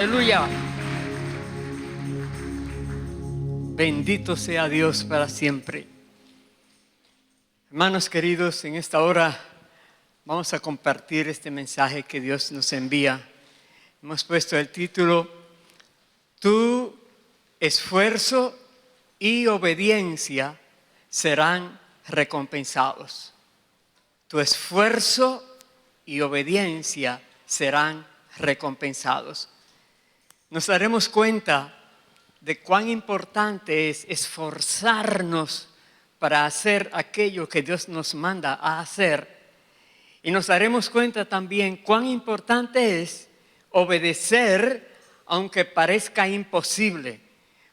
Aleluya. Bendito sea Dios para siempre. Hermanos queridos, en esta hora vamos a compartir este mensaje que Dios nos envía. Hemos puesto el título: Tu esfuerzo y obediencia serán recompensados. Tu esfuerzo y obediencia serán recompensados. Nos daremos cuenta de cuán importante es esforzarnos para hacer aquello que Dios nos manda a hacer. Y nos daremos cuenta también cuán importante es obedecer aunque parezca imposible,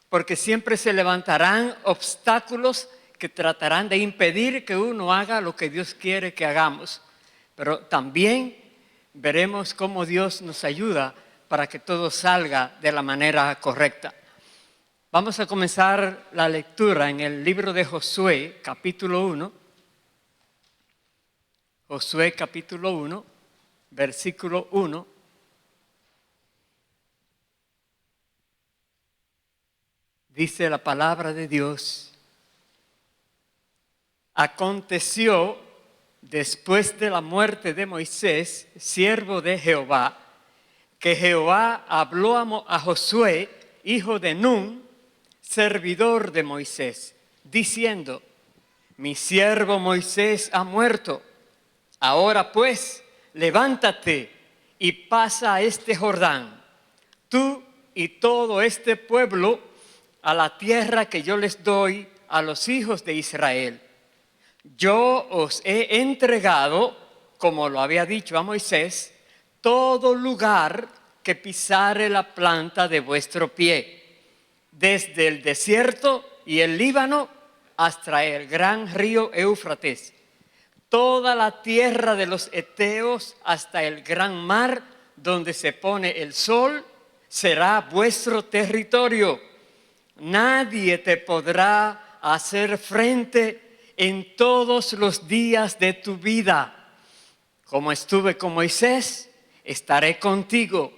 porque siempre se levantarán obstáculos que tratarán de impedir que uno haga lo que Dios quiere que hagamos. Pero también veremos cómo Dios nos ayuda para que todo salga de la manera correcta. Vamos a comenzar la lectura en el libro de Josué, capítulo 1. Josué, capítulo 1, versículo 1. Dice la palabra de Dios: Aconteció después de la muerte de Moisés, siervo de Jehová, que Jehová habló a Josué, hijo de Nun, servidor de Moisés, diciendo: Mi siervo Moisés ha muerto. Ahora pues, levántate y pasa a este Jordán, tú y todo este pueblo, a la tierra que yo les doy a los hijos de Israel. Yo os he entregado, como lo había dicho a Moisés, todo lugar que pisare la planta de vuestro pie, desde el desierto y el Líbano hasta el gran río Éufrates, toda la tierra de los heteos hasta el gran mar donde se pone el sol, será vuestro territorio. Nadie te podrá hacer frente en todos los días de tu vida. Como estuve con Moisés, estaré contigo.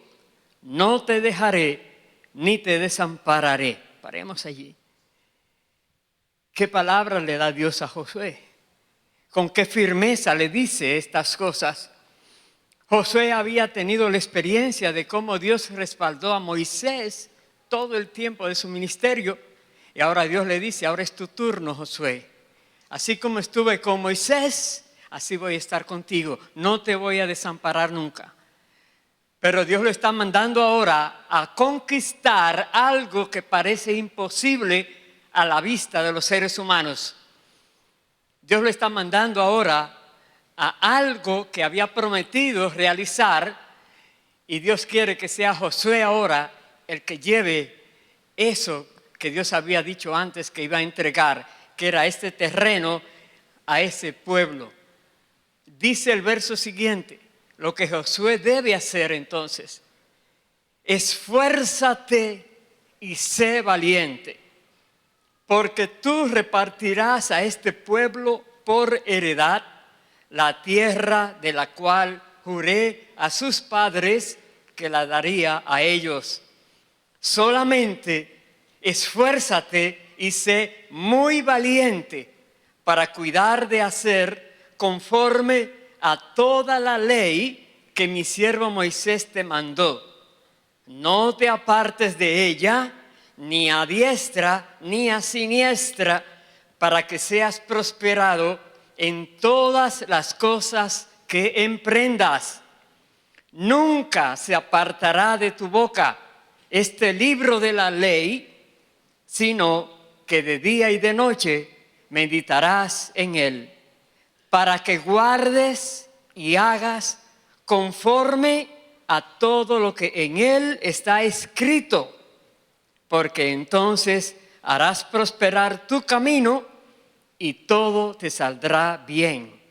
No te dejaré ni te desampararé. Paremos allí. ¿Qué palabra le da Dios a Josué? ¿Con qué firmeza le dice estas cosas? Josué había tenido la experiencia de cómo Dios respaldó a Moisés todo el tiempo de su ministerio. Y ahora Dios le dice: ahora es tu turno, Josué. Así como estuve con Moisés, así voy a estar contigo. No te voy a desamparar nunca. Pero Dios lo está mandando ahora a conquistar algo que parece imposible a la vista de los seres humanos. Dios lo está mandando ahora a algo que había prometido realizar, y Dios quiere que sea Josué ahora el que lleve eso que Dios había dicho antes que iba a entregar, que era este terreno, a ese pueblo. Dice el verso siguiente, lo que Josué debe hacer entonces: esfuérzate y sé valiente, porque tú repartirás a este pueblo por heredad la tierra de la cual juré a sus padres que la daría a ellos. Solamente esfuérzate y sé muy valiente para cuidar de hacer conforme a toda la ley que mi siervo Moisés te mandó. No te apartes de ella, ni a diestra ni a siniestra, para que seas prosperado en todas las cosas que emprendas. Nunca se apartará de tu boca este libro de la ley, sino que de día y de noche meditarás en él, para que guardes y hagas conforme a todo lo que en él está escrito, porque entonces harás prosperar tu camino y todo te saldrá bien.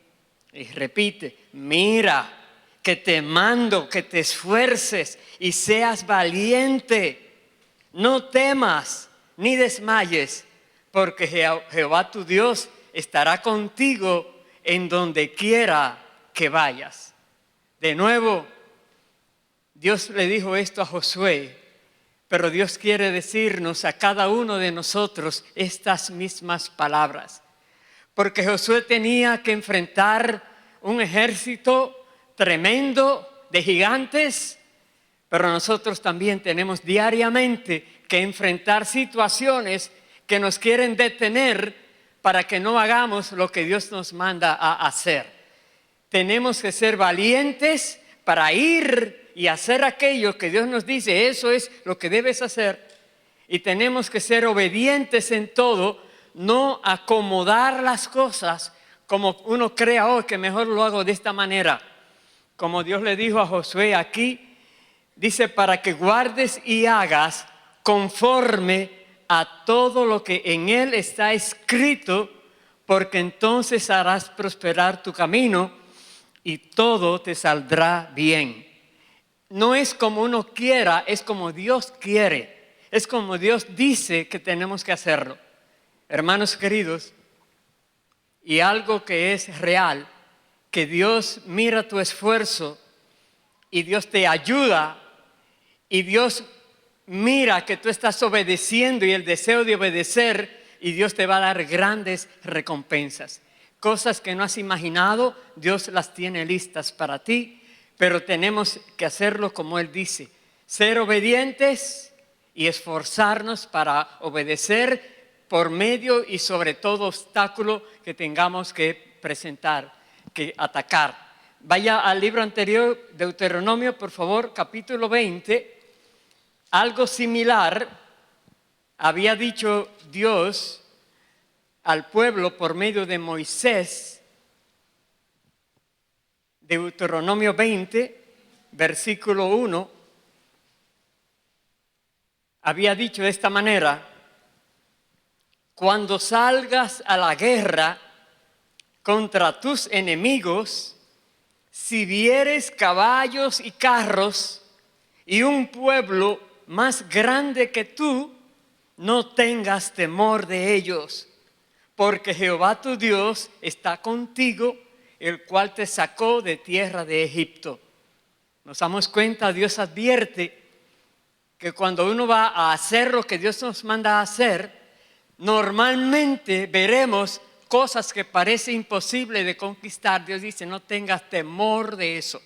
Y repite: mira, que te mando que te esfuerces y seas valiente. No temas ni desmayes, porque Jehová tu Dios estará contigo en donde quiera que vayas. De nuevo, Dios le dijo esto a Josué, pero Dios quiere decirnos a cada uno de nosotros estas mismas palabras. Porque Josué tenía que enfrentar un ejército tremendo de gigantes, pero nosotros también tenemos diariamente que enfrentar situaciones que nos quieren detener para que no hagamos lo que Dios nos manda a hacer. Tenemos que ser valientes para ir y hacer aquello que Dios nos dice, eso es lo que debes hacer. Y tenemos que ser obedientes en todo, no acomodar las cosas como uno crea, oh, que mejor lo hago de esta manera. Como Dios le dijo a Josué aquí, dice, para que guardes y hagas conforme a todo lo que en él está escrito, porque entonces harás prosperar tu camino y todo te saldrá bien. No es como uno quiera, es como Dios quiere. Es como Dios dice que tenemos que hacerlo. Hermanos queridos, y algo que es real, que Dios mira tu esfuerzo y Dios te ayuda y Dios mira que tú estás obedeciendo y el deseo de obedecer y Dios te va a dar grandes recompensas. Cosas que no has imaginado, Dios las tiene listas para ti, pero tenemos que hacerlo como Él dice, ser obedientes y esforzarnos para obedecer por medio y sobre todo obstáculo que tengamos que presentar, que atacar. Vaya al libro anterior, Deuteronomio, por favor, capítulo 20. Algo similar había dicho Dios al pueblo por medio de Moisés. Deuteronomio 20, versículo 1, había dicho de esta manera: cuando salgas a la guerra contra tus enemigos, si vieres caballos y carros y un pueblo más grande que tú, no tengas temor de ellos, porque Jehová tu Dios está contigo, el cual te sacó de tierra de Egipto. Nos damos cuenta, Dios advierte que cuando uno va a hacer lo que Dios nos manda a hacer, normalmente veremos cosas que parece imposible de conquistar. Dios dice, no tengas temor de eso,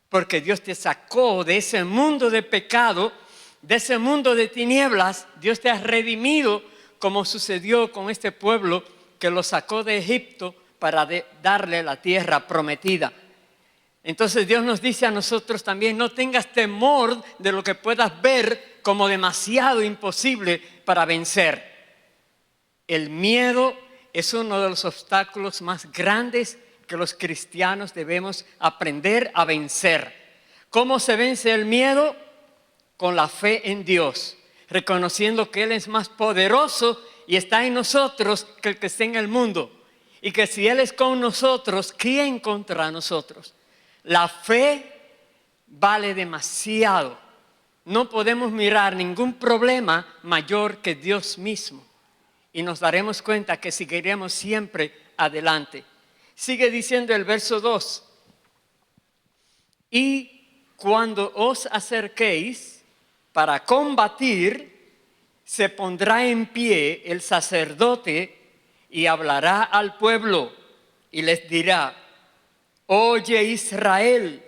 porque Dios te sacó de ese mundo de pecado, de ese mundo de tinieblas. Dios te ha redimido, como sucedió con este pueblo que lo sacó de Egipto para darle la tierra prometida. Entonces Dios nos dice a nosotros también, no tengas temor de lo que puedas ver como demasiado imposible para vencer. El miedo es uno de los obstáculos más grandes que los cristianos debemos aprender a vencer. ¿Cómo se vence el miedo? Con la fe en Dios, reconociendo que Él es más poderoso y está en nosotros que el que está en el mundo. Y que si Él es con nosotros, ¿quién contra nosotros? La fe vale demasiado. No podemos mirar ningún problema mayor que Dios mismo. Y nos daremos cuenta que seguiremos siempre adelante. Sigue diciendo el verso 2. Y cuando os acerquéis para combatir, se pondrá en pie el sacerdote y hablará al pueblo y les dirá: oye Israel,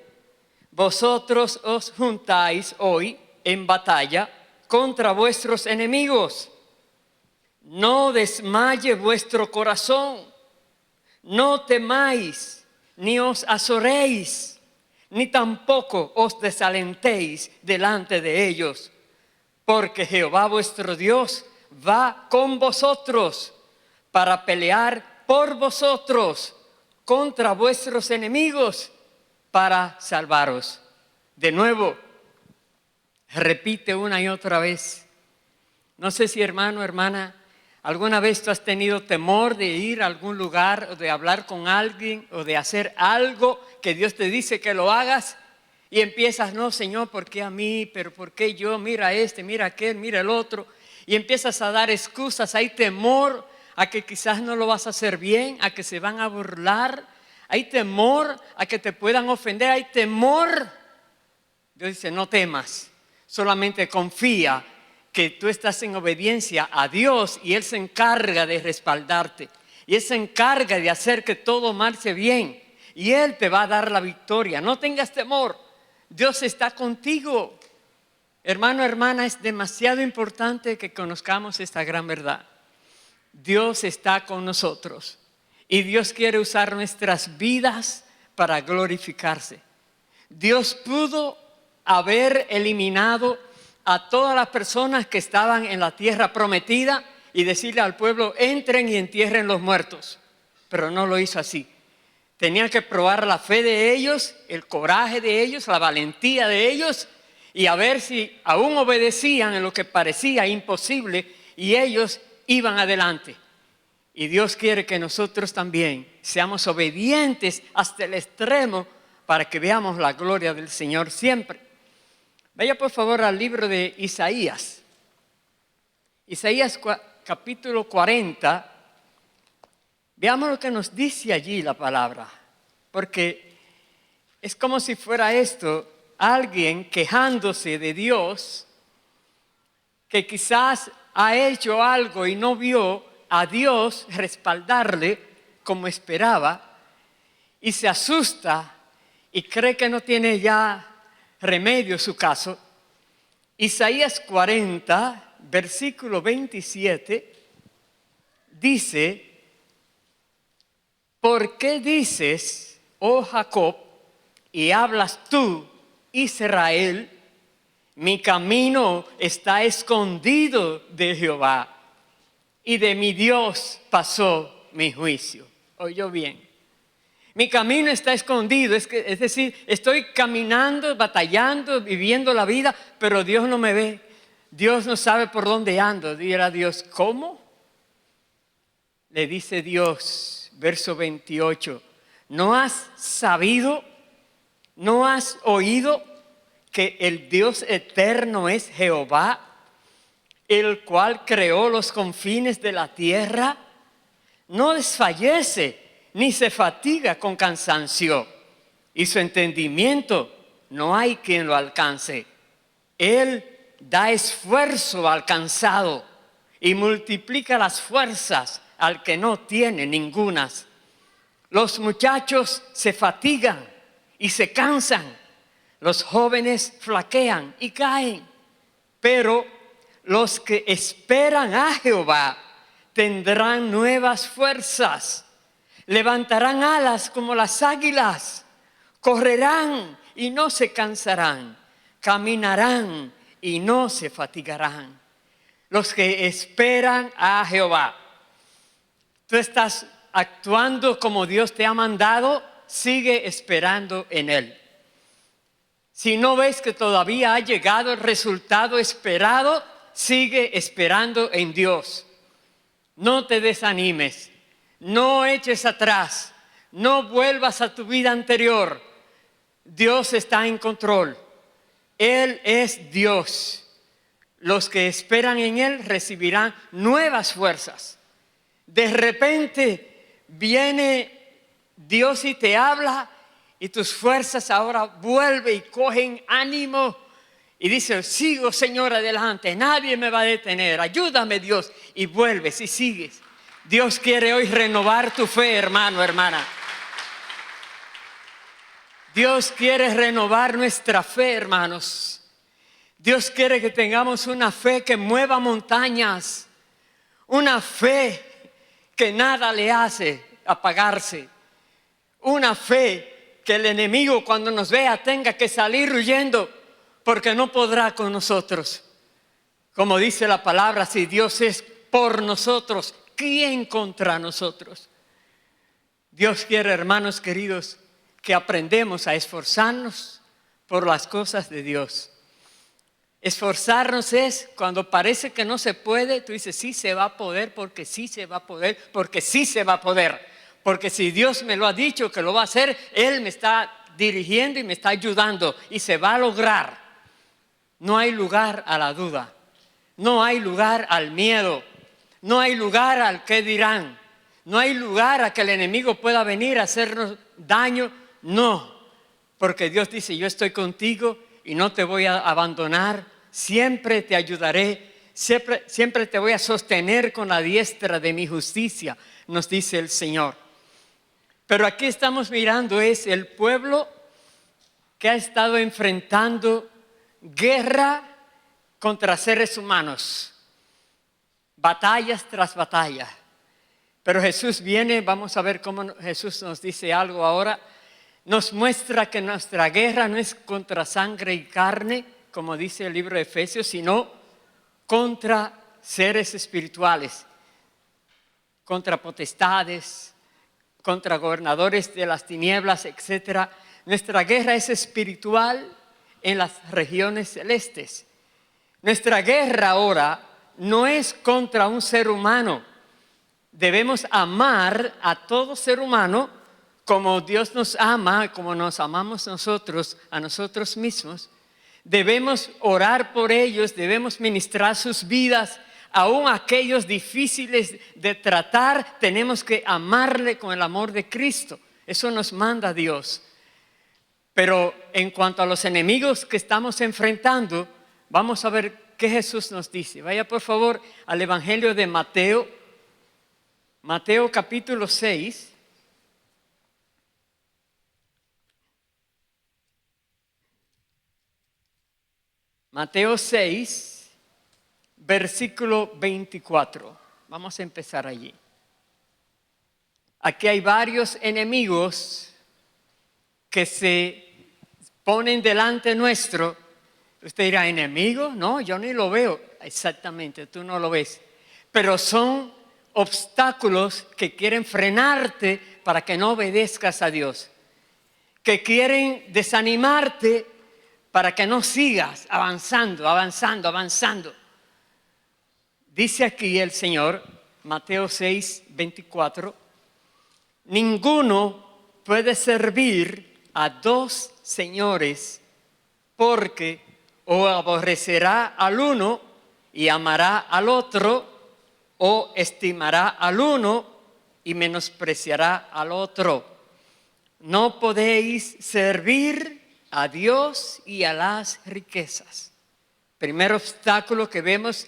vosotros os juntáis hoy en batalla contra vuestros enemigos. No desmaye vuestro corazón, no temáis, ni os azoréis, ni tampoco os desalentéis delante de ellos, porque Jehová vuestro Dios va con vosotros para pelear por vosotros contra vuestros enemigos para salvaros. De nuevo, repite una y otra vez. No sé si hermano, hermana, ¿alguna vez tú has tenido temor de ir a algún lugar o de hablar con alguien o de hacer algo que Dios te dice que lo hagas? Y empiezas, no Señor, ¿por qué a mí? ¿Pero por qué yo? Mira este, mira aquel, mira el otro. Y empiezas a dar excusas. Hay temor a que quizás no lo vas a hacer bien, a que se van a burlar. Hay temor a que te puedan ofender. Hay temor. Dios dice, no temas, solamente confía que tú estás en obediencia a Dios y Él se encarga de respaldarte. Y Él se encarga de hacer que todo marche bien. Y Él te va a dar la victoria. No tengas temor. Dios está contigo. Hermano, hermana, es demasiado importante que conozcamos esta gran verdad. Dios está con nosotros. Y Dios quiere usar nuestras vidas para glorificarse. Dios pudo haber eliminado a todas las personas que estaban en la tierra prometida y decirle al pueblo, entren y entierren los muertos. Pero no lo hizo así. Tenía que probar la fe de ellos, el coraje de ellos, la valentía de ellos y a ver si aún obedecían en lo que parecía imposible y ellos iban adelante. Y Dios quiere que nosotros también seamos obedientes hasta el extremo para que veamos la gloria del Señor siempre. Vaya por favor al libro de Isaías. Isaías capítulo 40. Veamos lo que nos dice allí la palabra. Porque es como si fuera esto, alguien quejándose de Dios, que quizás ha hecho algo y no vio a Dios respaldarle como esperaba, y se asusta y cree que no tiene ya remedio su caso. Isaías 40, versículo 27, dice, ¿por qué dices, oh Jacob, y hablas tú, Israel, mi camino está escondido de Jehová, y de mi Dios pasó mi juicio? ¿Oyó bien? Mi camino está escondido, es decir, estoy caminando, batallando, viviendo la vida, pero Dios no me ve. Dios no sabe por dónde ando. Dirá Dios, ¿cómo? Le dice Dios, verso 28, ¿no has sabido, no has oído que el Dios eterno es Jehová, el cual creó los confines de la tierra? No desfallece ni se fatiga con cansancio, y su entendimiento no hay quien lo alcance. Él da esfuerzo al cansado y multiplica las fuerzas al que no tiene ningunas. Los muchachos se fatigan y se cansan, los jóvenes flaquean y caen, pero los que esperan a Jehová tendrán nuevas fuerzas. Levantarán alas como las águilas, correrán y no se cansarán, caminarán y no se fatigarán. Los que esperan a Jehová. Tú estás actuando como Dios te ha mandado, sigue esperando en Él. Si no ves que todavía ha llegado el resultado esperado, sigue esperando en Dios. No te desanimes. No eches atrás, no vuelvas a tu vida anterior. Dios está en control. Él es Dios. Los que esperan en Él recibirán nuevas fuerzas. De repente viene Dios y te habla y tus fuerzas ahora vuelven y cogen ánimo y dices, sigo Señor adelante, nadie me va a detener, ayúdame Dios, y vuelves y sigues. Dios quiere hoy renovar tu fe, hermano, hermana. Dios quiere renovar nuestra fe, hermanos. Dios quiere que tengamos una fe que mueva montañas. Una fe que nada le hace apagarse. Una fe que el enemigo cuando nos vea tenga que salir huyendo porque no podrá con nosotros. Como dice la palabra, si Dios es por nosotros, ¿quién contra nosotros? Dios quiere, hermanos queridos, que aprendemos a esforzarnos por las cosas de Dios. Esforzarnos es cuando parece que no se puede, tú dices, sí se va a poder, porque sí se va a poder, porque sí se va a poder. Porque si Dios me lo ha dicho que lo va a hacer, Él me está dirigiendo y me está ayudando y se va a lograr. No hay lugar a la duda, no hay lugar al miedo. No hay lugar al qué dirán. No hay lugar a que el enemigo pueda venir a hacernos daño. No, porque Dios dice, yo estoy contigo y no te voy a abandonar, siempre te ayudaré, siempre te voy a sostener con la diestra de mi justicia, nos dice el Señor. Pero aquí estamos mirando es el pueblo que ha estado enfrentando guerra contra seres humanos, batallas tras batalla. Pero Jesús viene, vamos a ver cómo Jesús nos dice algo ahora, nos muestra que nuestra guerra no es contra sangre y carne, como dice el libro de Efesios, sino contra seres espirituales, contra potestades, contra gobernadores de las tinieblas, etc. Nuestra guerra es espiritual en las regiones celestes. Nuestra guerra ahora no es contra un ser humano. Debemos amar a todo ser humano como Dios nos ama, como nos amamos nosotros, a nosotros mismos. Debemos orar por ellos, debemos ministrar sus vidas. Aún aquellos difíciles de tratar, tenemos que amarle con el amor de Cristo. Eso nos manda Dios. Pero en cuanto a los enemigos que estamos enfrentando, vamos a ver qué Jesús nos dice. Vaya por favor al Evangelio de Mateo. Mateo capítulo 6. Mateo 6. Versículo 24. Vamos a empezar allí. Aquí hay varios enemigos que se ponen delante nuestro. Usted dirá, ¿enemigo? No, yo ni lo veo. Exactamente, tú no lo ves. Pero son obstáculos que quieren frenarte para que no obedezcas a Dios. Que quieren desanimarte para que no sigas avanzando. Dice aquí el Señor, Mateo 6, 24, ninguno puede servir a dos señores porque o aborrecerá al uno y amará al otro, o estimará al uno y menospreciará al otro. No podéis servir a Dios y a las riquezas. Primer obstáculo que vemos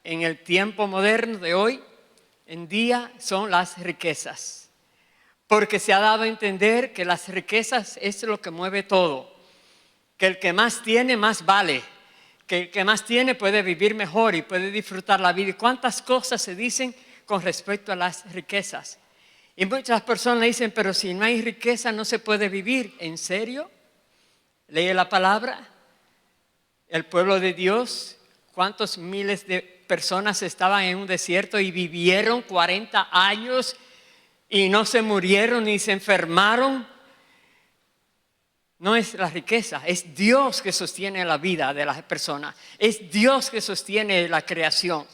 en el tiempo moderno de hoy en día son las riquezas. Porque se ha dado a entender que las riquezas es lo que mueve todo. Que el que más tiene, más vale. Que el que más tiene puede vivir mejor y puede disfrutar la vida. ¿Y cuántas cosas se dicen con respecto a las riquezas? Y muchas personas dicen, pero si no hay riqueza no se puede vivir. ¿En serio? Lee la palabra. El pueblo de Dios, ¿cuántos miles de personas estaban en un desierto y vivieron 40 años y no se murieron ni se enfermaron? No es la riqueza, es Dios que sostiene la vida de las personas. Es Dios que sostiene la creación.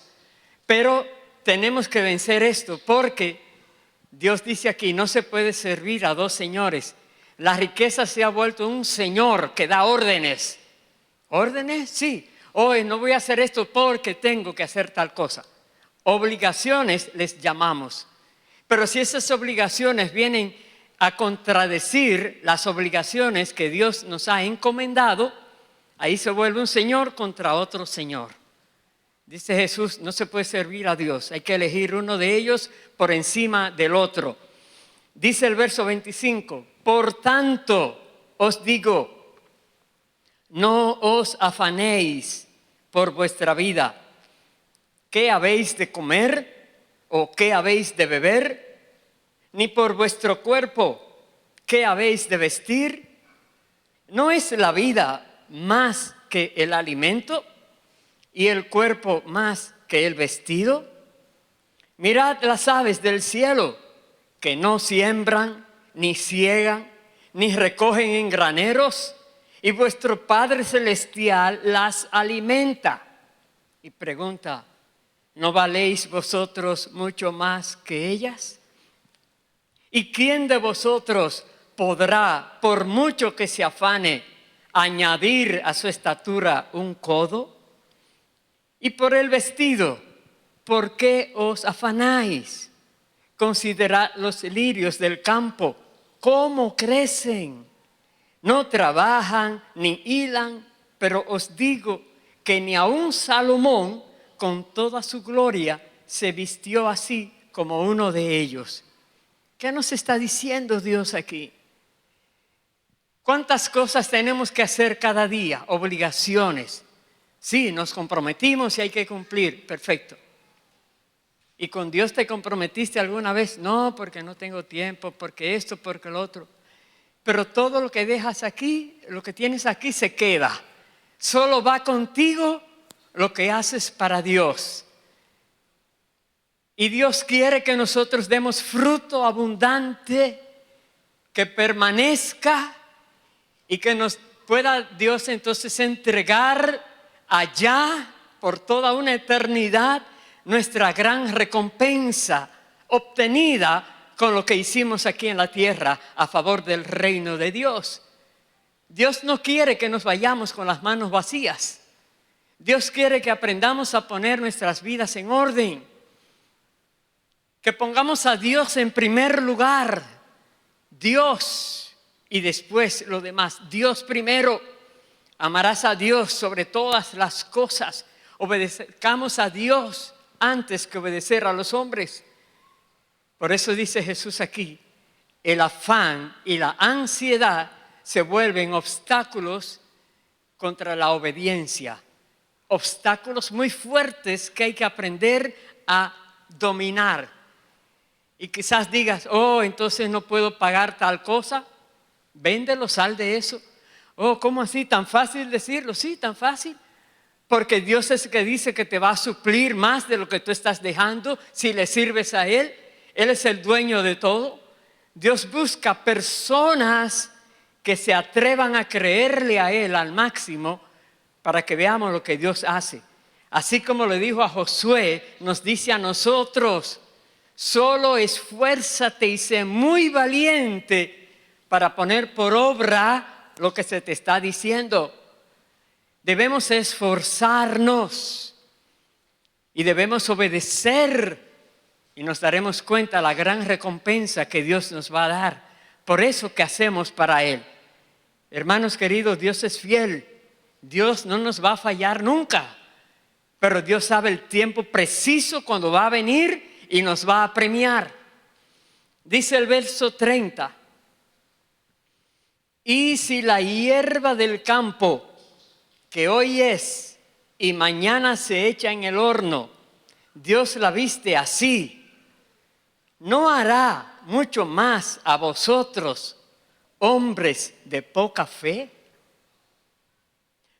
Pero tenemos que vencer esto porque Dios dice aquí, no se puede servir a dos señores. La riqueza se ha vuelto un señor que da órdenes. ¿Órdenes? Sí. Hoy no voy a hacer esto porque tengo que hacer tal cosa. Obligaciones les llamamos. Pero si esas obligaciones vienen a contradecir las obligaciones que Dios nos ha encomendado, ahí se vuelve un señor contra otro señor. Dice Jesús, no se puede servir a Dios, hay que elegir uno de ellos por encima del otro. Dice el verso 25, por tanto os digo, no os afanéis por vuestra vida. ¿Qué habéis de comer o qué habéis de beber? Ni por vuestro cuerpo, ¿qué habéis de vestir? ¿No es la vida más que el alimento y el cuerpo más que el vestido? Mirad las aves del cielo, que no siembran, ni ciegan, ni recogen en graneros, y vuestro Padre Celestial las alimenta. Y pregunta, ¿no valéis vosotros mucho más que ellas? ¿Y quién de vosotros podrá, por mucho que se afane, añadir a su estatura un codo? Y por el vestido, ¿por qué os afanáis? Considerad los lirios del campo, cómo crecen. No trabajan ni hilan. pero os digo que ni aun Salomón, con toda su gloria, se vistió así como uno de ellos. ¿Qué nos está diciendo Dios aquí? ¿Cuántas cosas tenemos que hacer cada día? Obligaciones. Sí, nos comprometimos y hay que cumplir. Perfecto. ¿Y con Dios te comprometiste alguna vez? No, porque no tengo tiempo, porque esto, porque lo otro. Pero todo lo que dejas aquí, lo que tienes aquí se queda. Solo va contigo lo que haces para Dios. Y Dios quiere que nosotros demos fruto abundante, que permanezca y que nos pueda Dios entonces entregar allá por toda una eternidad nuestra gran recompensa obtenida con lo que hicimos aquí en la tierra a favor del reino de Dios. Dios no quiere que nos vayamos con las manos vacías. Dios quiere que aprendamos a poner nuestras vidas en orden, que pongamos a Dios en primer lugar. Dios y después lo demás. Dios primero. Amarás a Dios sobre todas las cosas. Obedezcamos a Dios antes que obedecer a los hombres. Por eso dice Jesús aquí, el afán y la ansiedad se vuelven obstáculos contra la obediencia. Obstáculos muy fuertes que hay que aprender a dominar. Y quizás digas, oh, entonces no puedo pagar tal cosa. Véndelo, sal de eso. Oh, ¿cómo así? ¿Tan fácil decirlo? Sí, tan fácil. Porque Dios es el que dice que te va a suplir más de lo que tú estás dejando si le sirves a Él. Él es el dueño de todo. Dios busca personas que se atrevan a creerle a Él al máximo para que veamos lo que Dios hace. Así como le dijo a Josué, nos dice a nosotros, solo esfuérzate y sé muy valiente para poner por obra lo que se te está diciendo. Debemos esforzarnos y debemos obedecer y nos daremos cuenta de la gran recompensa que Dios nos va a dar por eso que hacemos para Él. Hermanos queridos, Dios es fiel. Dios no nos va a fallar nunca, pero Dios sabe el tiempo preciso cuando va a venir y nos va a premiar. Dice el verso 30. Y si la hierba del campo, que hoy es y mañana se echa en el horno, Dios la viste así, ¿no hará mucho más a vosotros, hombres de poca fe?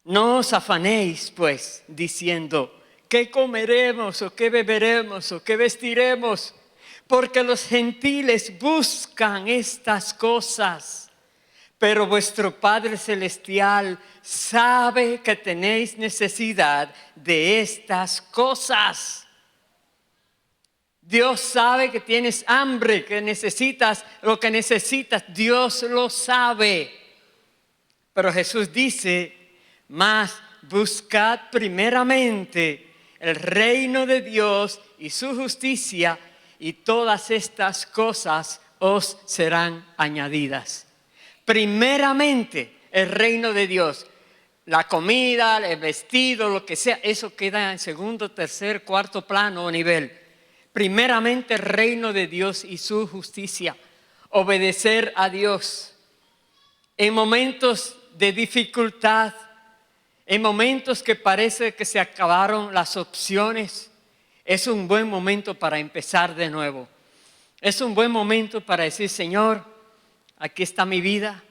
No os afanéis, pues, diciendo, ¿qué comeremos o qué beberemos o qué vestiremos? Porque los gentiles buscan estas cosas. Pero vuestro Padre Celestial sabe que tenéis necesidad de estas cosas. Dios sabe que tienes hambre, que necesitas lo que necesitas. Dios lo sabe. Pero Jesús dice, mas buscad primeramente el reino de Dios y su justicia, y todas estas cosas os serán añadidas. Primeramente el reino de Dios, la comida, el vestido, lo que sea, eso queda en segundo, tercer, cuarto plano o nivel. Primeramente el reino de Dios y su justicia, obedecer a Dios. En momentos de dificultad, en momentos que parece que se acabaron las opciones, es un buen momento para empezar de nuevo. Es un buen momento para decir, Señor, aquí está mi vida,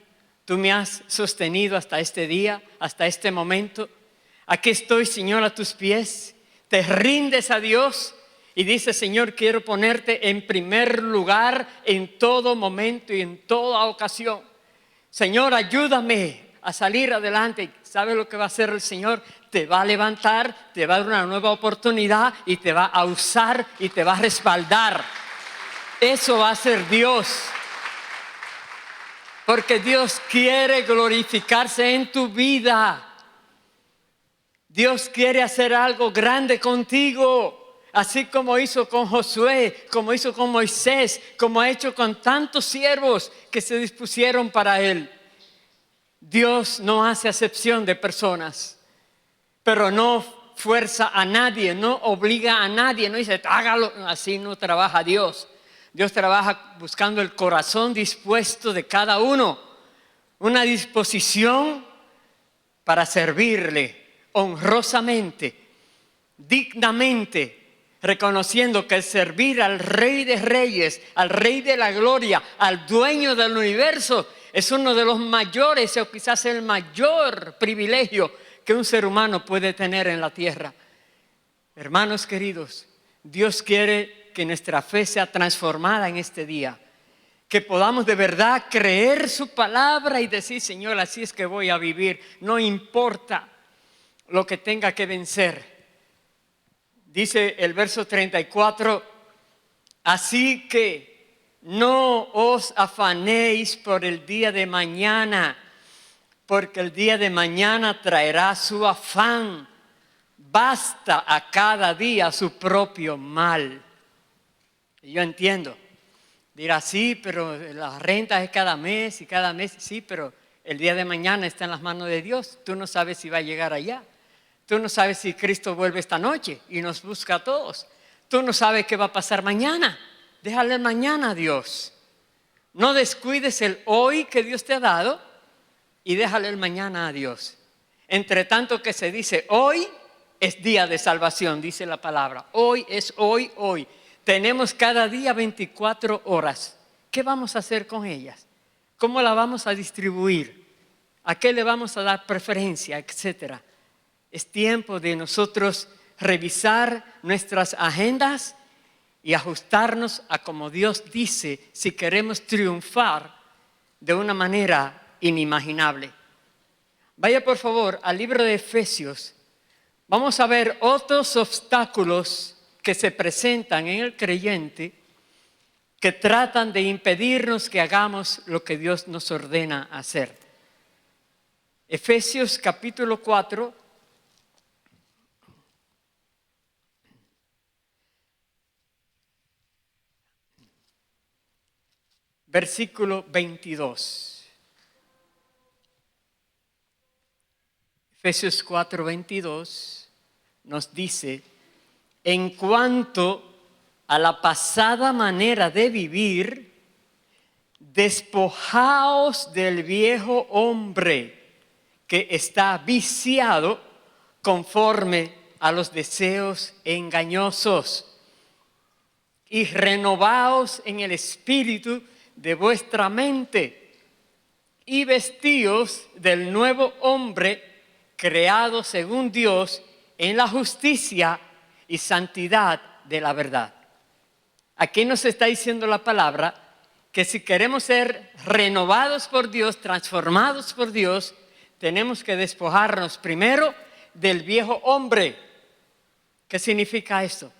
tú me has sostenido hasta este día, hasta este momento. Aquí estoy, Señor, a tus pies. Te rindes a Dios y dices, Señor, quiero ponerte en primer lugar en todo momento y en toda ocasión. Señor, ayúdame a salir adelante. ¿Sabes lo que va a hacer el Señor? Te va a levantar, te va a dar una nueva oportunidad y te va a usar y te va a respaldar. Eso va a ser Dios. Porque Dios quiere glorificarse en tu vida. Dios quiere hacer algo grande contigo. Así como hizo con Josué, como hizo con Moisés, como ha hecho con tantos siervos que se dispusieron para Él. Dios no hace acepción de personas, pero no fuerza a nadie, no obliga a nadie, no dice, hágalo. Así no trabaja Dios. Dios trabaja buscando el corazón dispuesto de cada uno, una disposición para servirle honrosamente, dignamente, reconociendo que el servir al Rey de Reyes, al Rey de la Gloria, al Dueño del universo, es uno de los mayores o quizás el mayor privilegio que un ser humano puede tener en la tierra. Hermanos queridos, Dios quiere que nuestra fe sea transformada en este día, que podamos de verdad creer su palabra y decir, Señor, así es que voy a vivir, no importa lo que tenga que vencer. Dice el verso 34, así que no os afanéis por el día de mañana, porque el día de mañana traerá su afán. Basta a cada día su propio mal. Y yo entiendo. Dirá, sí, pero la renta es cada mes y cada mes. Sí, pero el día de mañana está en las manos de Dios. Tú no sabes si va a llegar allá. Tú no sabes si Cristo vuelve esta noche y nos busca a todos. Tú no sabes qué va a pasar mañana. Déjale el mañana a Dios. No descuides el hoy que Dios te ha dado y déjale el mañana a Dios. Entre tanto que se dice, hoy es día de salvación, dice la palabra. Hoy es hoy. Tenemos cada día 24 horas. ¿Qué vamos a hacer con ellas? ¿Cómo la vamos a distribuir? ¿A qué le vamos a dar preferencia? Etcétera. Es tiempo de nosotros revisar nuestras agendas y ajustarnos a como Dios dice si queremos triunfar de una manera inimaginable. Vaya por favor al libro de Efesios. Vamos a ver otros obstáculos que se presentan en el creyente que tratan de impedirnos que hagamos lo que Dios nos ordena hacer. Efesios capítulo 4. Versículo 22. Efesios 4:22 nos dice, en cuanto a la pasada manera de vivir, despojaos del viejo hombre que está viciado conforme a los deseos engañosos y renovaos en el espíritu de vuestra mente y vestíos del nuevo hombre creado según Dios en la justicia y santidad de la verdad. Aquí nos está diciendo la palabra que si queremos ser renovados por Dios, transformados por Dios, tenemos que despojarnos primero del viejo hombre. ¿Qué significa esto?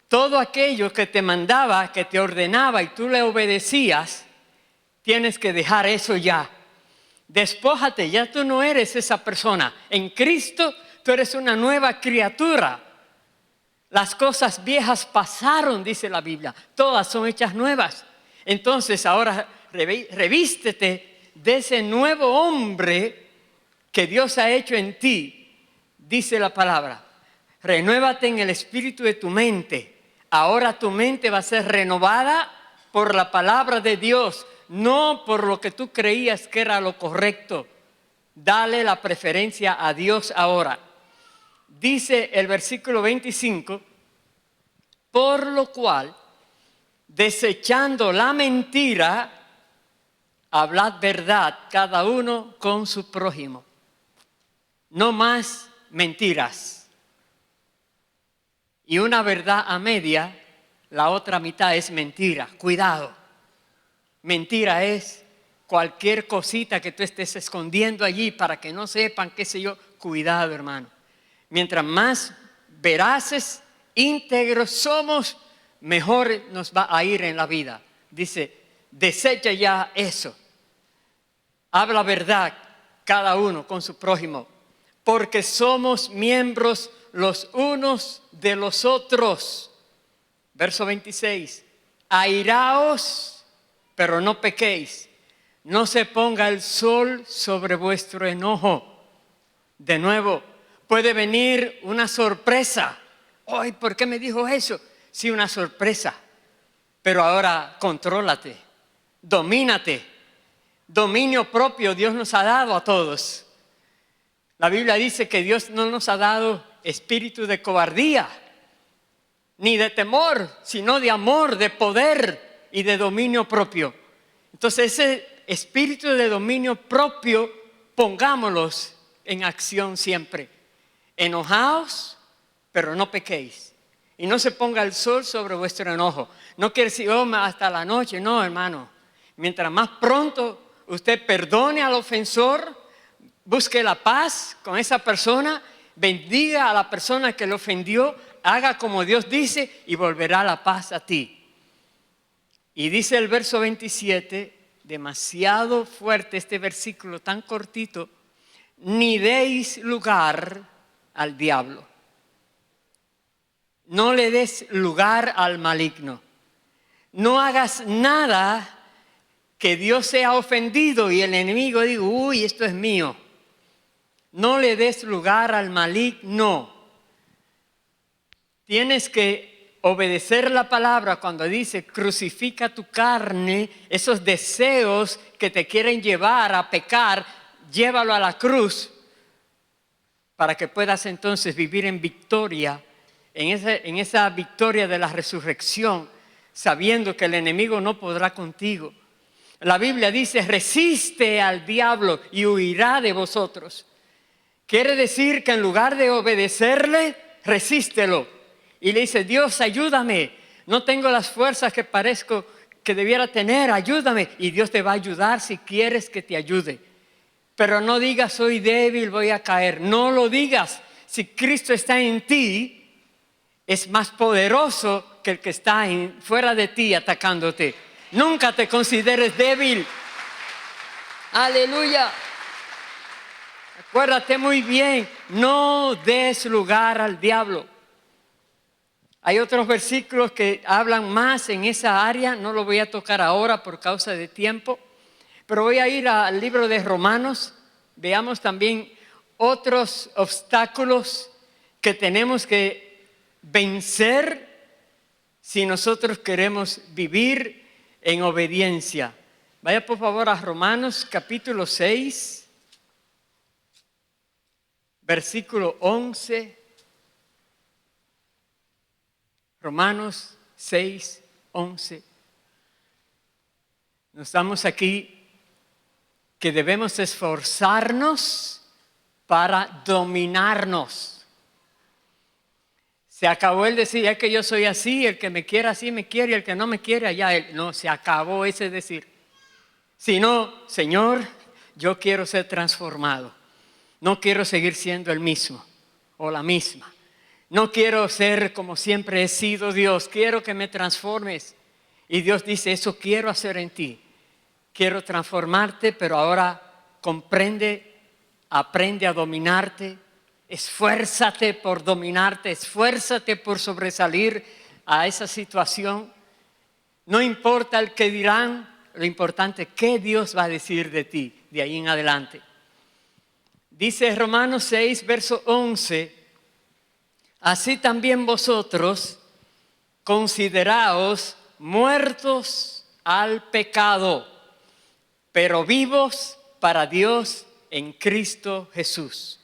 Todo aquello que te mandaba, que te ordenaba y tú le obedecías, tienes que dejar eso ya. Despójate, ya tú no eres esa persona. En Cristo tú eres una nueva criatura. Las cosas viejas pasaron, dice la Biblia. Todas son hechas nuevas. Entonces ahora revístete de ese nuevo hombre que Dios ha hecho en ti, dice la palabra. Renuévate en el espíritu de tu mente. Ahora tu mente va a ser renovada por la palabra de Dios, no por lo que tú creías que era lo correcto. Dale la preferencia a Dios ahora. Dice el versículo 25, por lo cual, desechando la mentira, hablad verdad cada uno con su prójimo. No más mentiras. Y una verdad a media, la otra mitad es mentira. Cuidado. Mentira es cualquier cosita que tú estés escondiendo allí para que no sepan, qué sé yo. Cuidado, hermano. Mientras más veraces, íntegros somos, mejor nos va a ir en la vida. Dice, desecha ya eso. Habla verdad cada uno con su prójimo. Porque somos miembros los unos de los otros. Verso 26. Airaos, pero no pequéis. no se ponga el sol sobre vuestro enojo. De nuevo, puede venir una sorpresa. Ay, ¿por qué me dijo eso? Sí, una sorpresa. Pero ahora contrólate, domínate. Dominio propio Dios nos ha dado a todos. La Biblia dice que Dios no nos ha dado espíritu de cobardía, ni de temor, sino de amor, de poder y de dominio propio. Entonces ese espíritu de dominio propio, pongámoslos en acción siempre. Enojaos, pero no pequéis. Y no se ponga el sol sobre vuestro enojo. No quiere decir, oh, hasta la noche. No, hermano. Mientras más pronto usted perdone al ofensor, busque la paz con esa persona, bendiga a la persona que le ofendió, haga como Dios dice y volverá la paz a ti. Y dice el verso 27, demasiado fuerte este versículo tan cortito, ni deis lugar al diablo. No le des lugar al maligno. No hagas nada que Dios sea ofendido y el enemigo diga, uy, esto es mío. No le des lugar al maligno. Tienes que obedecer la palabra cuando dice crucifica tu carne, esos deseos que te quieren llevar a pecar, llévalo a la cruz para que puedas entonces vivir en victoria, en esa victoria de la resurrección, sabiendo que el enemigo no podrá contigo. La Biblia dice, resiste al diablo y huirá de vosotros. Quiere decir que en lugar de obedecerle, resístelo. Y le dice, Dios, ayúdame. No tengo las fuerzas que parezco que debiera tener, ayúdame. Y Dios te va a ayudar si quieres que te ayude. Pero no digas, soy débil, voy a caer. No lo digas. Si Cristo está en ti, es más poderoso que el que está fuera de ti atacándote. Nunca te consideres débil. Aleluya. Acuérdate muy bien, no des lugar al diablo. Hay otros versículos que hablan más en esa área, no lo voy a tocar ahora por causa de tiempo, pero voy a ir al libro de Romanos. Veamos también otros obstáculos que tenemos que vencer si nosotros queremos vivir en obediencia. Vaya por favor a Romanos capítulo 6, versículo 11. Romanos 6, 11. Nos estamos aquí que debemos esforzarnos para dominarnos. Se acabó el decir, es que yo soy así, el que me quiere así me quiere, y el que no me quiere allá él. No, se acabó ese decir. Sino, Señor, yo quiero ser transformado. No quiero seguir siendo el mismo o la misma. No quiero ser como siempre he sido, Dios. Quiero que me transformes. Y Dios dice, eso quiero hacer en ti. Quiero transformarte, pero ahora comprende, aprende a dominarte. Esfuérzate por dominarte, esfuérzate por sobresalir a esa situación. No importa el que dirán, lo importante es qué Dios va a decir de ti de ahí en adelante. Dice Romanos 6, verso 11, así también vosotros consideraos muertos al pecado, pero vivos para Dios en Cristo Jesús.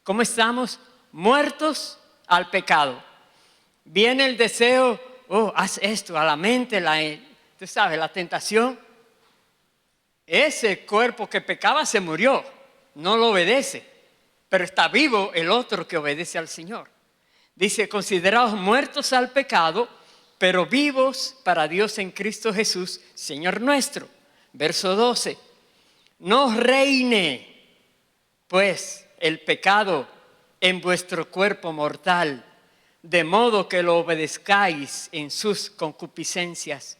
¿Cómo estamos? Muertos al pecado. Viene el deseo, oh, haz esto, a la mente, tú sabes, la tentación. Ese cuerpo que pecaba se murió, no lo obedece, pero está vivo el otro que obedece al Señor. Dice, consideraos muertos al pecado, pero vivos para Dios en Cristo Jesús, Señor nuestro. Verso 12, no reine, pues, el pecado en vuestro cuerpo mortal, de modo que lo obedezcáis en sus concupiscencias.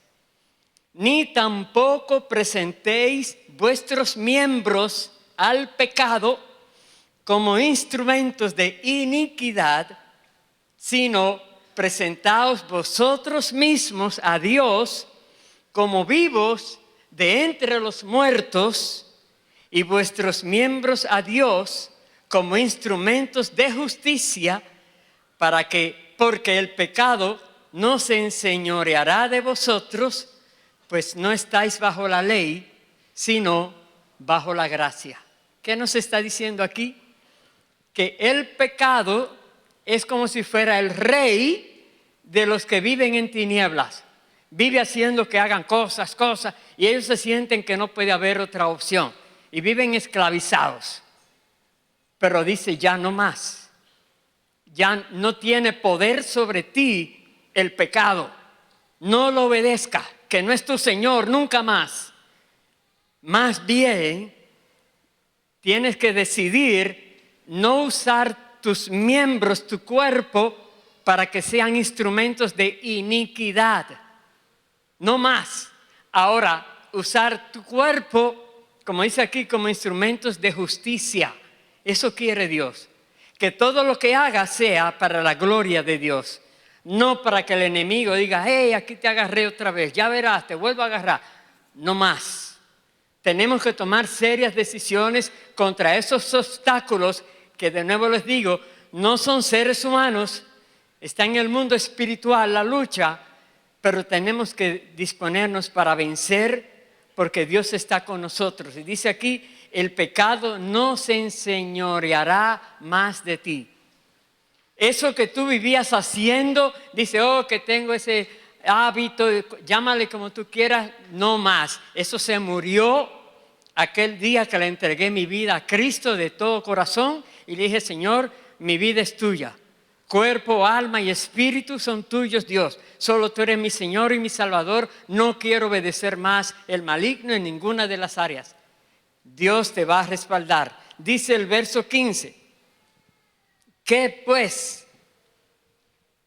Ni tampoco presentéis vuestros miembros al pecado como instrumentos de iniquidad, sino presentaos vosotros mismos a Dios como vivos de entre los muertos y vuestros miembros a Dios como instrumentos de justicia, porque el pecado no se enseñoreará de vosotros, pues no estáis bajo la ley, sino bajo la gracia. ¿Qué nos está diciendo aquí? Que el pecado es como si fuera el rey de los que viven en tinieblas. Vive haciendo que hagan cosas, y ellos se sienten que no puede haber otra opción. Y viven esclavizados. Pero dice, ya no más. Ya no tiene poder sobre ti el pecado. No lo obedezca, que no es tu Señor nunca más. Más bien, tienes que decidir no usar tus miembros, tu cuerpo, para que sean instrumentos de iniquidad. No más. Ahora, usar tu cuerpo, como dice aquí, como instrumentos de justicia. Eso quiere Dios. Que todo lo que haga sea para la gloria de Dios. No para que el enemigo diga, hey, aquí te agarré otra vez, ya verás, te vuelvo a agarrar. No más. Tenemos que tomar serias decisiones contra esos obstáculos que, de nuevo les digo, no son seres humanos. Está en el mundo espiritual la lucha, pero tenemos que disponernos para vencer porque Dios está con nosotros. Y dice aquí, el pecado no se enseñoreará más de ti. Eso que tú vivías haciendo, dice, oh, que tengo ese hábito, llámale como tú quieras, no más. Eso se murió aquel día que le entregué mi vida a Cristo de todo corazón y le dije, Señor, mi vida es tuya. Cuerpo, alma y espíritu son tuyos, Dios. Solo tú eres mi Señor y mi Salvador. No quiero obedecer más el maligno en ninguna de las áreas. Dios te va a respaldar. Dice el verso 15. ¿Qué pues?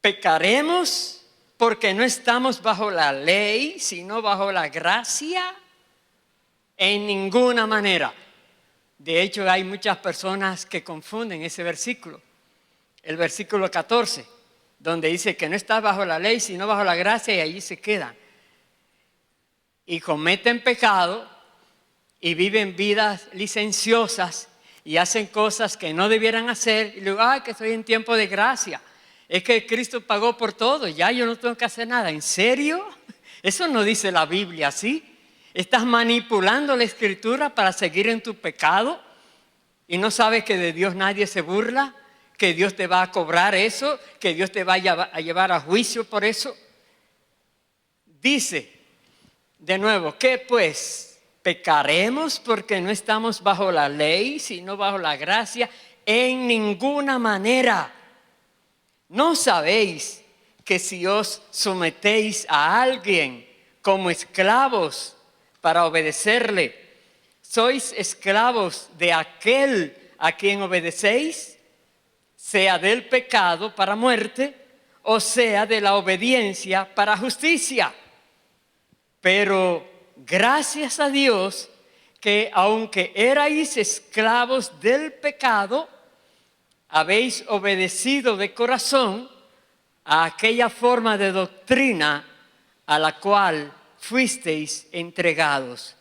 ¿Pecaremos porque no estamos bajo la ley, sino bajo la gracia? En ninguna manera. De hecho, hay muchas personas que confunden ese versículo. El versículo 14, donde dice que no estás bajo la ley, sino bajo la gracia, y allí se quedan. Y cometen pecado y viven vidas licenciosas y hacen cosas que no debieran hacer. Y luego, que estoy en tiempo de gracia. Es que Cristo pagó por todo, ya yo no tengo que hacer nada. ¿En serio? Eso no dice la Biblia así. Estás manipulando la Escritura para seguir en tu pecado y no sabes que de Dios nadie se burla, que Dios te va a cobrar eso, que Dios te va a llevar a juicio por eso. Dice, de nuevo, ¿qué pues? ¿Pecaremos porque no estamos bajo la ley, sino bajo la gracia? En ninguna manera. ¿No sabéis que si os sometéis a alguien como esclavos para obedecerle, sois esclavos de aquel a quien obedecéis? Sea del pecado para muerte, o sea de la obediencia para justicia. Pero gracias a Dios que aunque erais esclavos del pecado, habéis obedecido de corazón a aquella forma de doctrina a la cual fuisteis entregados.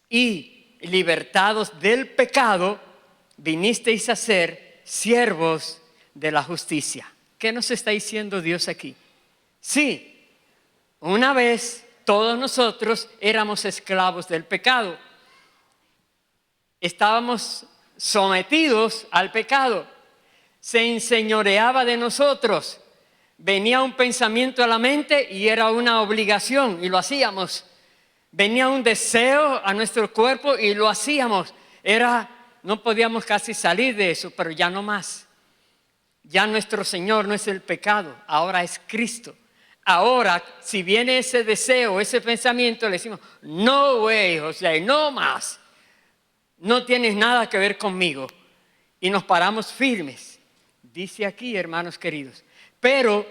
Y libertados del pecado, vinisteis a ser siervos de la justicia. ¿Qué nos está diciendo Dios aquí? Sí, una vez todos nosotros éramos esclavos del pecado. Estábamos sometidos al pecado. Se enseñoreaba de nosotros. Venía un pensamiento a la mente y era una obligación y lo hacíamos. Venía un deseo a nuestro cuerpo y lo hacíamos. No podíamos casi salir de eso, pero ya no más. Ya nuestro Señor no es el pecado, ahora es Cristo. Ahora, si viene ese deseo, ese pensamiento, le decimos, no way, José, no más. No tienes nada que ver conmigo. Y nos paramos firmes. Dice aquí, hermanos queridos. Pero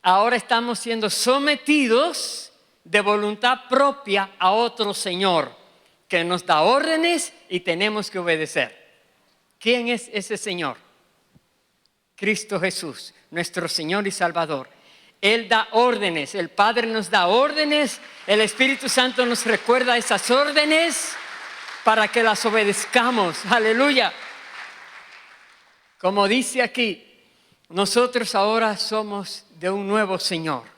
ahora estamos siendo sometidos de voluntad propia a otro Señor que nos da órdenes y tenemos que obedecer. ¿Quién es ese Señor? Cristo Jesús, nuestro Señor y Salvador. Él da órdenes, el Padre nos da órdenes, el Espíritu Santo nos recuerda esas órdenes para que las obedezcamos. Aleluya. Como dice aquí, nosotros ahora somos de un nuevo Señor.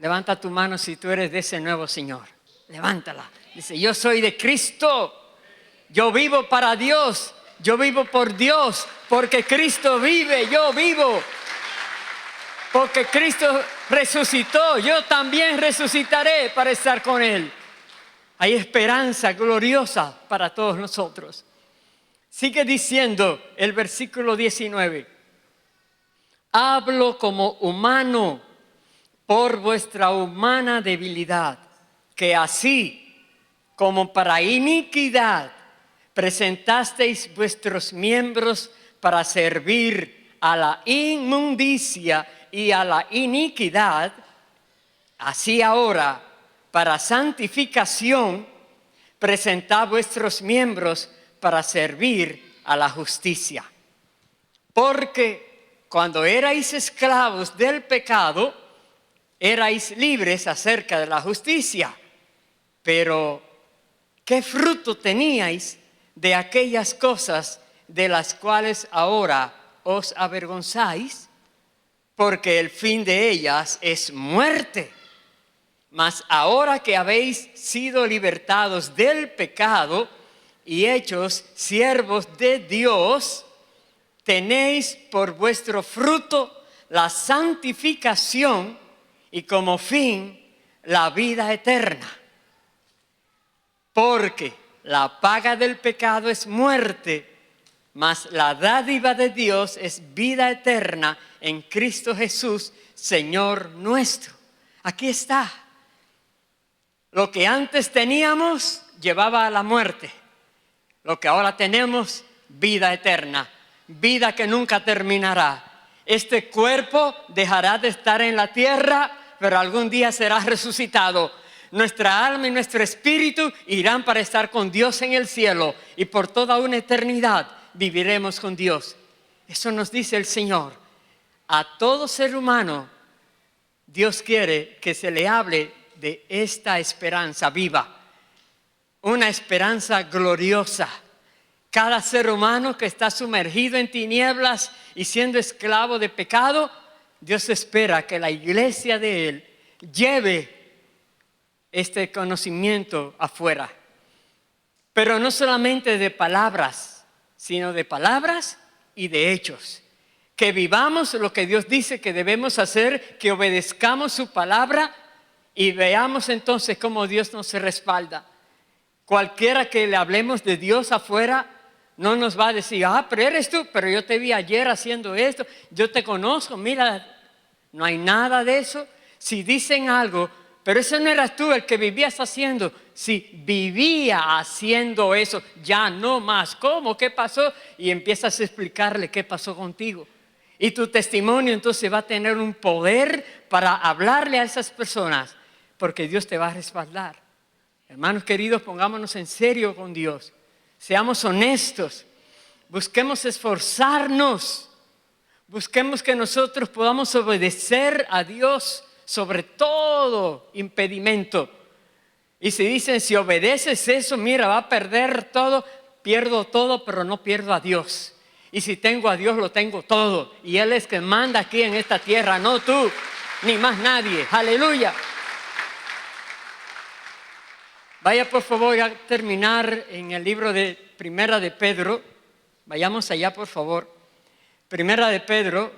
Levanta tu mano si tú eres de ese nuevo Señor. Levántala. Dice, yo soy de Cristo. Yo vivo para Dios. Yo vivo por Dios. Porque Cristo vive, yo vivo. Porque Cristo resucitó, yo también resucitaré para estar con Él. Hay esperanza gloriosa para todos nosotros. Sigue diciendo el versículo 19. Hablo como humano por vuestra humana debilidad, que así como para iniquidad presentasteis vuestros miembros para servir a la inmundicia y a la iniquidad, así ahora, para santificación, presentad vuestros miembros para servir a la justicia. Porque cuando erais esclavos del pecado, erais libres acerca de la justicia. Pero, ¿qué fruto teníais de aquellas cosas de las cuales ahora os avergonzáis? Porque el fin de ellas es muerte. Mas ahora que habéis sido libertados del pecado y hechos siervos de Dios, tenéis por vuestro fruto la santificación y como fin la vida eterna. Porque la paga del pecado es muerte, mas la dádiva de Dios es vida eterna en Cristo Jesús, Señor nuestro. Aquí está. Lo que antes teníamos llevaba a la muerte. Lo que ahora tenemos, vida eterna. Vida que nunca terminará. Este cuerpo dejará de estar en la tierra, pero algún día será resucitado. Nuestra alma y nuestro espíritu irán para estar con Dios en el cielo. Y por toda una eternidad viviremos con Dios. Eso nos dice el Señor. A todo ser humano, Dios quiere que se le hable de esta esperanza viva. Una esperanza gloriosa. Cada ser humano que está sumergido en tinieblas y siendo esclavo de pecado, Dios espera que la iglesia de Él lleve este conocimiento afuera. Pero no solamente de palabras, sino de palabras y de hechos. Que vivamos lo que Dios dice que debemos hacer, que obedezcamos su palabra y veamos entonces cómo Dios nos respalda. Cualquiera que le hablemos de Dios afuera no nos va a decir, pero eres tú, pero yo te vi ayer haciendo esto, yo te conozco, mira, no hay nada de eso. Si dicen algo, pero eso no eras tú el que vivías haciendo. Si vivía haciendo eso, ya no más. ¿Cómo? ¿Qué pasó? Y empiezas a explicarle qué pasó contigo. Y tu testimonio entonces va a tener un poder para hablarle a esas personas, porque Dios te va a respaldar. Hermanos queridos, pongámonos en serio con Dios. Seamos honestos. Busquemos esforzarnos. Busquemos que nosotros podamos obedecer a Dios sobre todo impedimento. Y si dicen, si obedeces eso, mira, va a perder todo. Pierdo todo, pero no pierdo a Dios. Y si tengo a Dios, lo tengo todo. Y Él es quien manda aquí en esta tierra, no tú, ni más nadie. Aleluya. Vaya por favor a terminar en el libro de Primera de Pedro. Vayamos allá por favor. Primera de Pedro.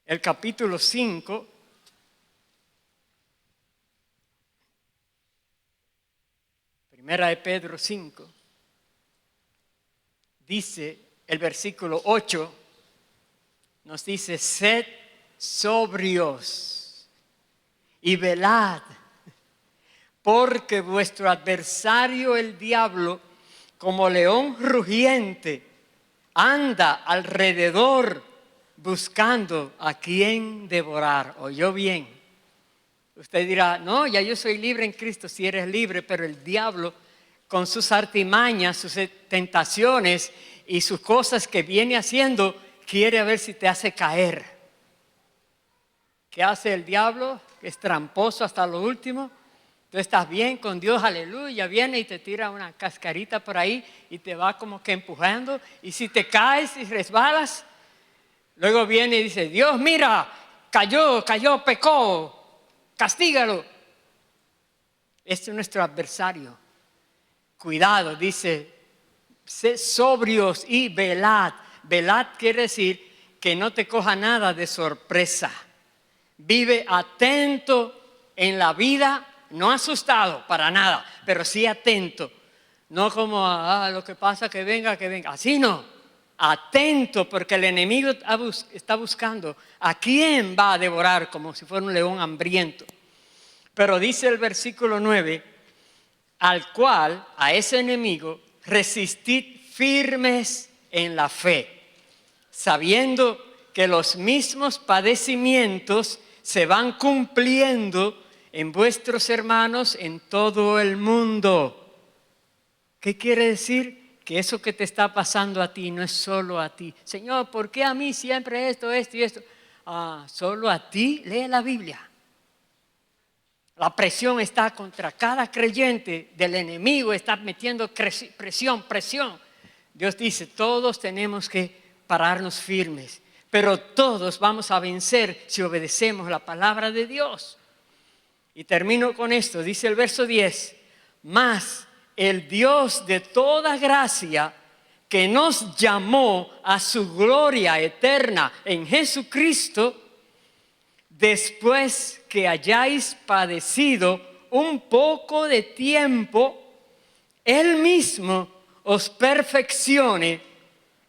El capítulo 5. Primera de Pedro 5. Dice el versículo 8. Nos dice, sed sobrios y velad, porque vuestro adversario el diablo, como león rugiente, anda alrededor buscando a quien devorar. ¿Oyó bien? Usted dirá, no, ya yo soy libre en Cristo. Si eres libre, pero el diablo, con sus artimañas, sus tentaciones y sus cosas que viene haciendo, quiere ver si te hace caer. ¿Qué hace el diablo? Es tramposo hasta lo último. Tú estás bien con Dios, aleluya, viene y te tira una cascarita por ahí y te va como que empujando. Y si te caes y resbalas, luego viene y dice, Dios, mira, cayó, pecó, castígalo. Este es nuestro adversario. Cuidado, dice, sé sobrios y velad. Velad quiere decir que no te coja nada de sorpresa. Vive atento en la vida, no asustado para nada, pero sí atento. No como, lo que pasa, que venga. Así no. Atento, porque el enemigo está buscando a quién va a devorar como si fuera un león hambriento. Pero dice el versículo 9, al cual, a ese enemigo, resistid firmes en la fe, sabiendo que los mismos padecimientos se van cumpliendo en vuestros hermanos en todo el mundo. ¿Qué quiere decir? Que eso que te está pasando a ti no es solo a ti. Señor, ¿por qué a mí siempre esto y esto? Solo a ti. Lee la Biblia. La presión está contra cada creyente del enemigo, está metiendo presión. Dios dice, todos tenemos que pararnos firmes, pero todos vamos a vencer si obedecemos la palabra de Dios. Y termino con esto, dice el verso 10, mas el Dios de toda gracia, que nos llamó a su gloria eterna en Jesucristo, después que hayáis padecido un poco de tiempo, Él mismo os perfeccione,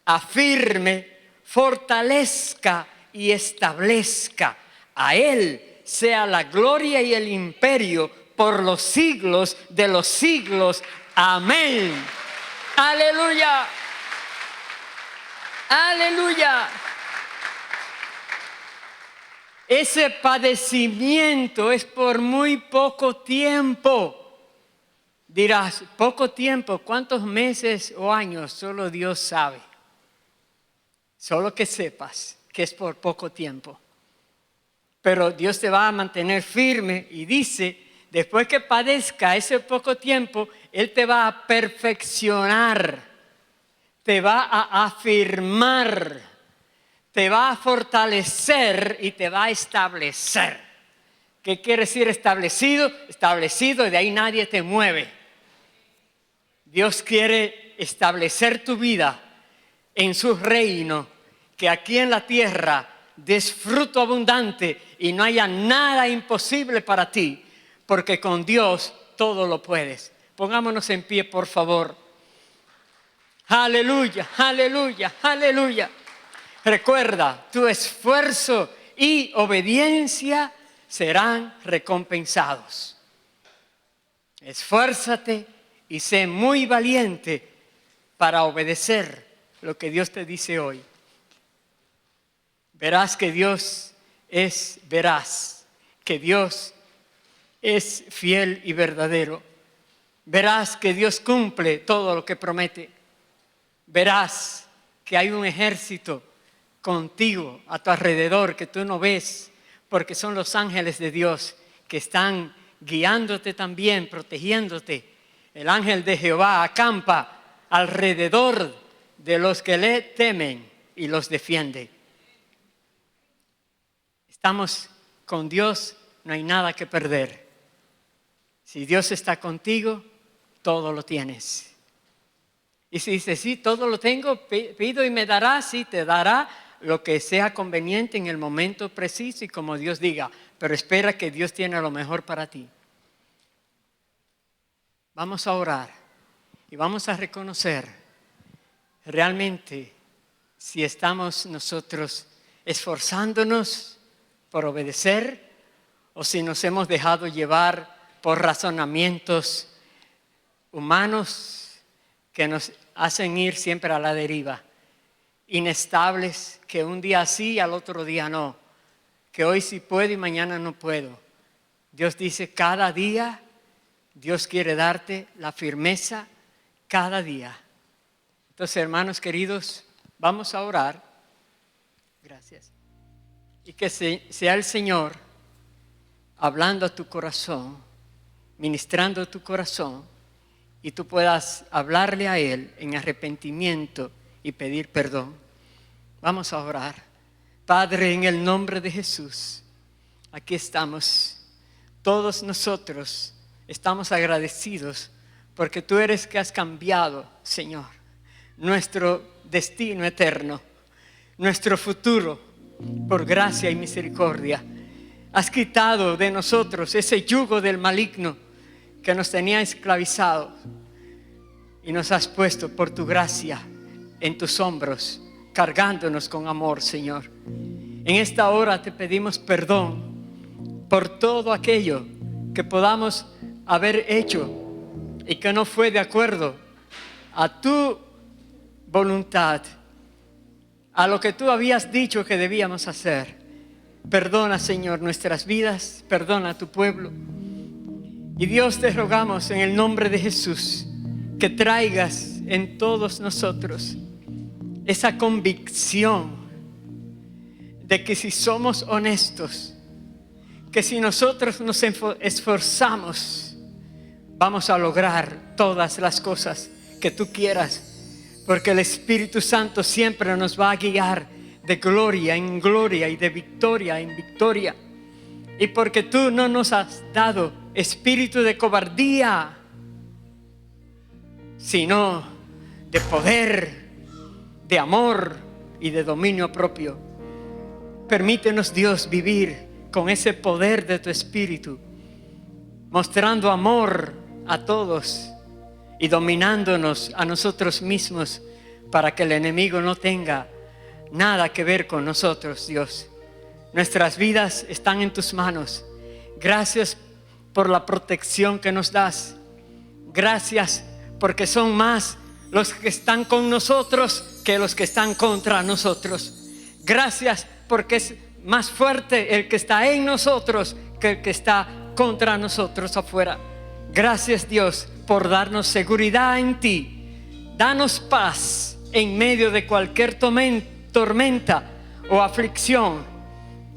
afirme, fortalezca y establezca. A Él sea la gloria y el imperio por los siglos de los siglos. Amén. Aleluya. Aleluya. Ese padecimiento es por muy poco tiempo. Dirás, poco tiempo, ¿cuántos meses o años? Solo Dios sabe. Solo que sepas que es por poco tiempo. Pero Dios te va a mantener firme y dice, después que padezca ese poco tiempo, Él te va a perfeccionar, te va a afirmar, te va a fortalecer y te va a establecer. ¿Qué quiere decir establecido? Establecido, de ahí nadie te mueve. Dios quiere establecer tu vida en su reino, que aquí en la tierra des fruto abundante y no haya nada imposible para ti, porque con Dios todo lo puedes. Pongámonos en pie, por favor. Aleluya, aleluya, aleluya. Recuerda, tu esfuerzo y obediencia serán recompensados. Esfuérzate y sé muy valiente para obedecer lo que Dios te dice hoy. Verás que Dios es veraz, que Dios es fiel y verdadero. Verás que Dios cumple todo lo que promete. Verás que hay un ejército contigo a tu alrededor que tú no ves, porque son los ángeles de Dios que están guiándote también, protegiéndote. El ángel de Jehová acampa alrededor de los que le temen y los defiende. Estamos con Dios, no hay nada que perder. Si Dios está contigo, todo lo tienes. Y si dices, sí, todo lo tengo, pido y me dará, sí, te dará lo que sea conveniente en el momento preciso y como Dios diga. Pero espera que Dios tiene lo mejor para ti. Vamos a orar y vamos a reconocer realmente si estamos nosotros esforzándonos por obedecer o si nos hemos dejado llevar por razonamientos humanos que nos hacen ir siempre a la deriva, inestables, que un día sí y al otro día no, que hoy sí puedo y mañana no puedo. Dios dice, cada día Dios quiere darte la firmeza cada día. Entonces, hermanos queridos, vamos a orar. Gracias. Y que sea el Señor hablando a tu corazón, ministrando a tu corazón, y tú puedas hablarle a Él en arrepentimiento y pedir perdón. Vamos a orar. Padre, en el nombre de Jesús, aquí estamos. Todos nosotros estamos agradecidos porque tú eres que has cambiado, Señor, nuestro destino eterno, nuestro futuro, por gracia y misericordia. Has quitado de nosotros ese yugo del maligno que nos tenía esclavizados y nos has puesto por tu gracia en tus hombros, cargándonos con amor, Señor. En esta hora te pedimos perdón por todo aquello que podamos haber hecho y que no fue de acuerdo a tu voluntad, a lo que tú habías dicho que debíamos hacer. Perdona, Señor, nuestras vidas, perdona a tu pueblo. Y Dios, te rogamos en el nombre de Jesús que traigas en todos nosotros esa convicción de que si somos honestos, que si nosotros nos esforzamos, vamos a lograr todas las cosas que tú quieras, porque el Espíritu Santo siempre nos va a guiar de gloria en gloria y de victoria en victoria. Y porque tú no nos has dado espíritu de cobardía, sino de poder, de amor y de dominio propio. Permítenos, Dios, vivir con ese poder de tu espíritu, mostrando amor a todos y dominándonos a nosotros mismos para que el enemigo no tenga nada que ver con nosotros, Dios. Nuestras vidas están en tus manos. Gracias por la protección que nos das. Gracias porque son más los que están con nosotros que los que están contra nosotros. Gracias porque es más fuerte el que está en nosotros que el que está contra nosotros afuera. Gracias, Dios, por darnos seguridad en ti. Danos paz en medio de cualquier tormenta o aflicción.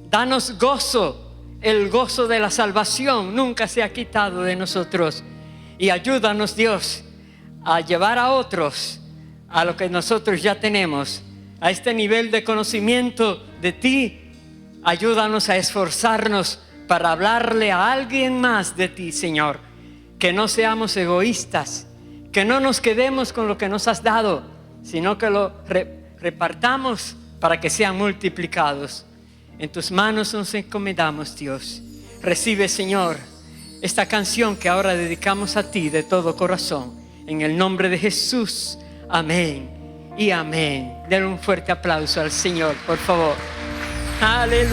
Danos gozo. El gozo de la salvación nunca se ha quitado de nosotros. Y ayúdanos, Dios, a llevar a otros a lo que nosotros ya tenemos, a este nivel de conocimiento de ti. Ayúdanos a esforzarnos para hablarle a alguien más de ti, Señor. Que no seamos egoístas, que no nos quedemos con lo que nos has dado, sino que lo repartamos para que sean multiplicados. En tus manos nos encomendamos, Dios. Recibe, Señor, esta canción que ahora dedicamos a ti de todo corazón. En el nombre de Jesús, amén y amén. Denle un fuerte aplauso al Señor, por favor. Aleluya.